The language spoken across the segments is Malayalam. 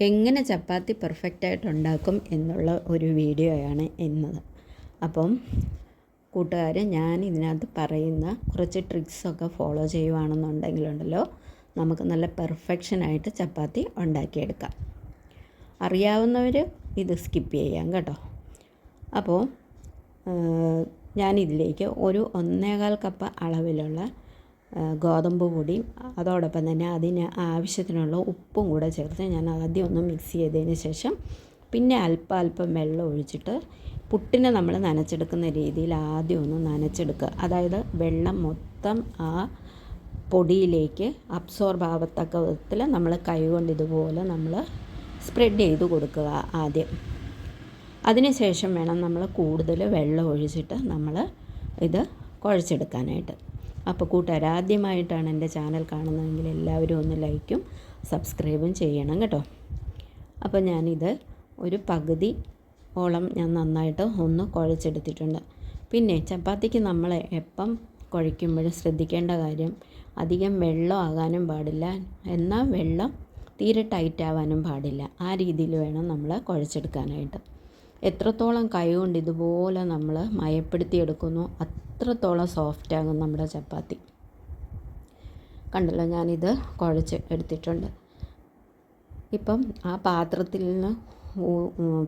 എങ്ങനെ ചപ്പാത്തി പെർഫെക്റ്റായിട്ട് ഉണ്ടാക്കും എന്നുള്ള ഒരു വീഡിയോയാണ് ഇന്നത്. അപ്പം കൂട്ടുകാർ, ഞാൻ ഇതിനകത്ത് പറയുന്ന കുറച്ച് ട്രിക്സൊക്കെ ഫോളോ ചെയ്യുവാണെന്നുണ്ടെങ്കിലുണ്ടല്ലോ നമുക്ക് നല്ല പെർഫെക്ഷനായിട്ട് ചപ്പാത്തി ഉണ്ടാക്കിയെടുക്കാം. അറിയാവുന്നവർ ഇത് സ്കിപ്പ് ചെയ്യാം കേട്ടോ. അപ്പോൾ ഞാനിതിലേക്ക് ഒരു 1.25 കപ്പ് അളവിലുള്ള ഗോതമ്പ് പൊടിയും അതോടൊപ്പം തന്നെ അതിന് ആവശ്യത്തിനുള്ള ഉപ്പും കൂടെ ചേർത്ത് ഞാൻ ആദ്യം ഒന്ന് മിക്സ് ചെയ്തതിന് ശേഷം പിന്നെ അല്പം വെള്ളം ഒഴിച്ചിട്ട് പുട്ടിനെ നമ്മൾ നനച്ചെടുക്കുന്ന രീതിയിൽ ആദ്യം ഒന്ന് നനച്ചെടുക്കുക. അതായത് വെള്ളം മൊത്തം ആ പൊടിയിലേക്ക് അബ്സോർബ് ആവത്തക്ക വിധത്തിൽ നമ്മൾ കൈകൊണ്ട് ഇതുപോലെ നമ്മൾ സ്പ്രെഡ് ചെയ്ത് കൊടുക്കുക ആദ്യം. അതിനുശേഷം വേണം നമ്മൾ കൂടുതൽ വെള്ളം ഒഴിച്ചിട്ട് നമ്മൾ ഇത് കുഴച്ചെടുക്കാനായിട്ട്. അപ്പോൾ കൂട്ടുകാർ, ആദ്യമായിട്ടാണ് എൻ്റെ ചാനൽ കാണുന്നതെങ്കിൽ എല്ലാവരും ഒന്ന് ലൈക്കും സബ്സ്ക്രൈബും ചെയ്യണം കേട്ടോ. അപ്പോൾ ഞാനിത് ഒരു പകുതി ഓളം ഞാൻ നന്നായിട്ട് ഒന്ന് കുഴച്ചെടുത്തിട്ടുണ്ട്. പിന്നെ ചപ്പാത്തിക്ക് നമ്മൾ എപ്പം കുഴയ്ക്കുമ്പോഴും ശ്രദ്ധിക്കേണ്ട കാര്യം, അധികം വെള്ളം ആകാനും പാടില്ല, എന്നാൽ വെള്ളം തീരെ ടൈറ്റ് ആവാനും പാടില്ല. ആ രീതിയിൽ വേണം നമ്മൾ കുഴച്ചെടുക്കാനായിട്ട്. എത്രത്തോളം കൈ കൊണ്ട് ഇതുപോലെ നമ്മൾ മയപ്പെടുത്തിയെടുക്കുന്നു അത്രത്തോളം സോഫ്റ്റാകും നമ്മുടെ ചപ്പാത്തി. കണ്ടല്ലോ, ഞാനിത് കുഴച്ച് എടുത്തിട്ടുണ്ട്. ഇപ്പം ആ പാത്രത്തിൽ നിന്ന്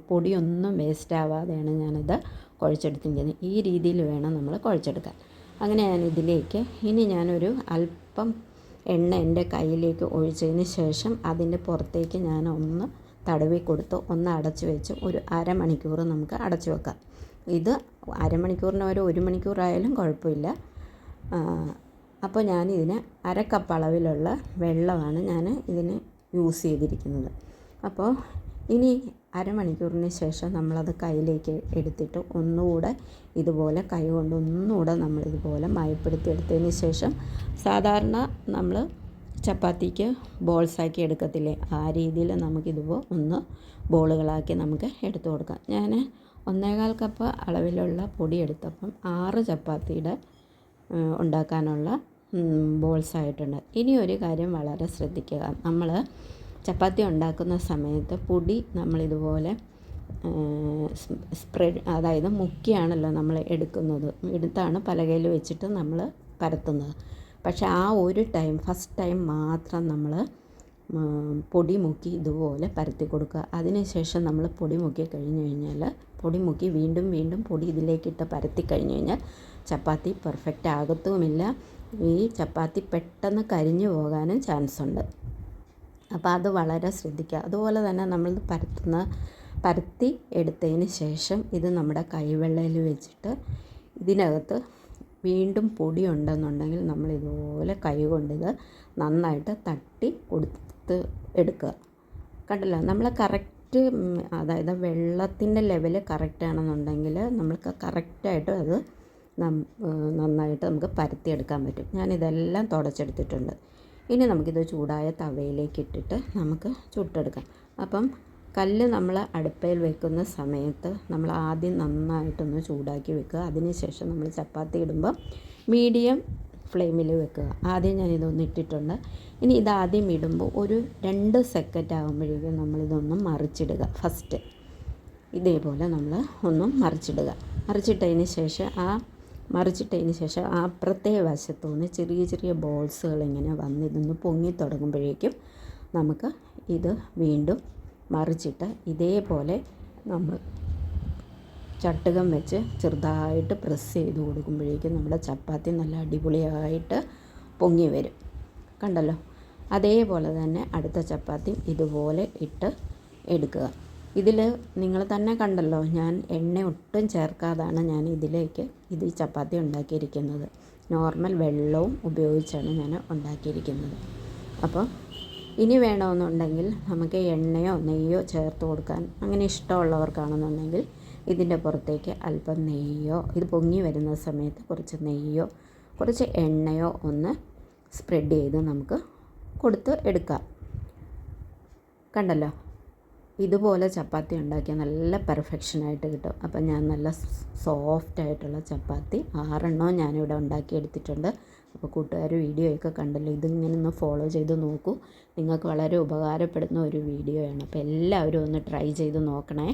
പൊടിയൊന്നും വേസ്റ്റ് ആവാതെയാണ് ഞാനിത് കുഴച്ചെടുത്തിരിക്കുന്നത്. ഈ രീതിയിൽ വേണം നമ്മൾ കുഴച്ചെടുക്കാൻ. അങ്ങനെ ഞാനിതിലേക്ക് ഞാനൊരു അല്പം എണ്ണ എൻ്റെ കയ്യിലേക്ക് ഒഴിച്ചതിന് ശേഷം അതിൻ്റെ പുറത്തേക്ക് ഞാൻ ഒന്ന് തടവി കൊടുത്ത് ഒന്ന് അടച്ച് വെച്ച് ഒരു അരമണിക്കൂർ നമുക്ക് അടച്ചു വെക്കാം. ഇത് അരമണിക്കൂറിന് ഒരു മണിക്കൂറായാലും കുഴപ്പമില്ല. അപ്പോൾ ഞാനിതിന് 1/2 കപ്പ് അളവിലുള്ള വെള്ളമാണ് ഞാൻ ഇതിന് യൂസ് ചെയ്തിരിക്കുന്നത്. അപ്പോൾ ഇനി അരമണിക്കൂറിന് ശേഷം നമ്മളത് കയ്യിലേക്ക് എടുത്തിട്ട് ഒന്നുകൂടെ ഇതുപോലെ കൈ കൊണ്ട് ഒന്നുകൂടെ നമ്മളിതുപോലെ മയപ്പെടുത്തി എടുത്തതിന് ശേഷം സാധാരണ നമ്മൾ ചപ്പാത്തിക്ക് ബോൾസാക്കി എടുക്കത്തില്ലേ, ആ രീതിയിൽ നമുക്കിതുപോലെ ഒന്ന് ബോളുകളാക്കി നമുക്ക് എടുത്തു കൊടുക്കാം. ഞാൻ 1.25 കപ്പ് അളവിലുള്ള പൊടി എടുത്തപ്പം 6 ചപ്പാത്തിയുടെ ഉണ്ടാക്കാനുള്ള ബോൾസായിട്ടുണ്ട്. ഇനി ഒരു കാര്യം വളരെ ശ്രദ്ധിക്കുക, നമ്മൾ ചപ്പാത്തി ഉണ്ടാക്കുന്ന സമയത്ത് പൊടി നമ്മളിതുപോലെ സ്പ്രെഡ്, അതായത് മുക്കിയാണല്ലോ നമ്മൾ എടുത്താണ് പലകയിൽ വെച്ചിട്ട് നമ്മൾ പരത്തുന്നത്. പക്ഷേ ആ ഒരു ഫസ്റ്റ് ടൈം മാത്രം നമ്മൾ പൊടി മുക്കി ഇതുപോലെ പരത്തി കൊടുക്കുക. അതിനുശേഷം നമ്മൾ പൊടി മുക്കി കഴിഞ്ഞ് കഴിഞ്ഞാൽ വീണ്ടും പൊടി ഇതിലേക്കിട്ട് പരത്തി കഴിഞ്ഞ് കഴിഞ്ഞാൽ ചപ്പാത്തി പെർഫെക്റ്റ് ആകത്തുമില്ല. ഈ ചപ്പാത്തി പെട്ടെന്ന് കരിഞ്ഞു പോകാനും ചാൻസ് ഉണ്ട്. അപ്പോൾ അത് വളരെ ശ്രദ്ധിക്കുക. അതുപോലെ തന്നെ നമ്മൾ പരത്തി എടുത്തതിന് ശേഷം ഇത് നമ്മുടെ കൈവെള്ളയിൽ വെച്ചിട്ട് ഇതിനകത്ത് വീണ്ടും പൊടി ഉണ്ടെന്നുണ്ടെങ്കിൽ നമ്മൾ ഇതുപോലെ കൈ കൊണ്ടിത് നന്നായിട്ട് തട്ടി കൊടുത്ത് എടുക്കുക. കണ്ടല്ലോ, നമ്മൾ കറക്റ്റ്, അതായത് വെള്ളത്തിൻ്റെ ലെവൽ കറക്റ്റ് ആണെന്നുണ്ടെങ്കിൽ നമ്മൾക്ക് കറക്റ്റായിട്ട് അത് നന്നായിട്ട് നമുക്ക് പരത്തിയെടുക്കാൻ പറ്റും. ഞാനിതെല്ലാം തുടച്ചെടുത്തിട്ടുണ്ട്. ഇനി നമുക്കിത് ചൂടായ തവയിലേക്ക് ഇട്ടിട്ട് നമുക്ക് ചുട്ടെടുക്കാം. അപ്പം കല്ല് നമ്മൾ അടുപ്പയിൽ വെക്കുന്ന സമയത്ത് നമ്മൾ ആദ്യം നന്നായിട്ടൊന്ന് ചൂടാക്കി വെക്കുക. അതിനുശേഷം നമ്മൾ ചപ്പാത്തി ഇടുമ്പോൾ മീഡിയം ഫ്ലെയിമിൽ വെക്കുക. ആദ്യം ഞാനിതൊന്ന് ഇട്ടിട്ടുണ്ട്. ഇനി ഇതാദ്യം ഇടുമ്പോൾ ഒരു 2 സെക്കൻഡ് ആകുമ്പോഴേക്കും നമ്മളിതൊന്ന് മറിച്ചിടുക. ഫസ്റ്റ് ഇതേപോലെ നമ്മൾ ഒന്ന് മറിച്ചിടുക. മറിച്ചിട്ടതിന് ശേഷം അപ്പുറത്തെ വശത്തുനിന്ന് ചെറിയ ബോൾസുകൾ ഇങ്ങനെ വന്ന് ഇതൊന്ന് പൊങ്ങി തുടങ്ങുമ്പോഴേക്കും നമുക്ക് ഇത് വീണ്ടും മറിച്ചിട്ട് ഇതേപോലെ നമ്മൾ ചട്ടുകം വെച്ച് ചെറുതായിട്ട് പ്രസ് ചെയ്ത് കൊടുക്കുമ്പോഴേക്കും നമ്മുടെ ചപ്പാത്തി നല്ല അടിപൊളിയായിട്ട് പൊങ്ങി വരും. കണ്ടല്ലോ, അതേപോലെ തന്നെ അടുത്ത ചപ്പാത്തി ഇതുപോലെ ഇട്ട് എടുക്കുക. ഇതിൽ നിങ്ങൾ തന്നെ കണ്ടല്ലോ, ഞാൻ എണ്ണ ഒട്ടും ചേർക്കാതാണ് ഞാൻ ഈ ചപ്പാത്തി ഉണ്ടാക്കിയിരിക്കുന്നത്. നോർമൽ വെള്ളവും ഉപയോഗിച്ചാണ് ഞാൻ ഉണ്ടാക്കിയിരിക്കുന്നത്. അപ്പോൾ ഇനി വേണമെന്നുണ്ടെങ്കിൽ നമുക്ക് എണ്ണയോ നെയ്യോ ചേർത്ത് കൊടുക്കാൻ അങ്ങനെ ഇഷ്ടമുള്ളവർക്കാണെന്നുണ്ടെങ്കിൽ ഇതിൻ്റെ പുറത്തേക്ക് അല്പം നെയ്യോ, ഇത് പൊങ്ങി വരുന്ന സമയത്ത് കുറച്ച് നെയ്യോ കുറച്ച് എണ്ണയോ ഒന്ന് സ്പ്രെഡ് ചെയ്ത് നമുക്ക് കൊടുത്ത് എടുക്കാം. കണ്ടല്ലോ, ഇതുപോലെ ചപ്പാത്തി ഉണ്ടാക്കിയാൽ നല്ല പെർഫെക്ഷനായിട്ട് കിട്ടും. അപ്പം ഞാൻ നല്ല സോഫ്റ്റായിട്ടുള്ള ചപ്പാത്തി 6 ഞാനിവിടെ ഉണ്ടാക്കിയെടുത്തിട്ടുണ്ട്. അപ്പോൾ കൂട്ടുകാർ വീഡിയോയൊക്കെ കണ്ടല്ലോ, ഇതിങ്ങനെ ഒന്ന് ഫോളോ ചെയ്ത് നോക്കൂ. നിങ്ങൾക്ക് വളരെ ഉപകാരപ്പെടുന്ന ഒരു വീഡിയോയാണ്. അപ്പോൾ എല്ലാവരും ഒന്ന് ട്രൈ ചെയ്ത് നോക്കണേ.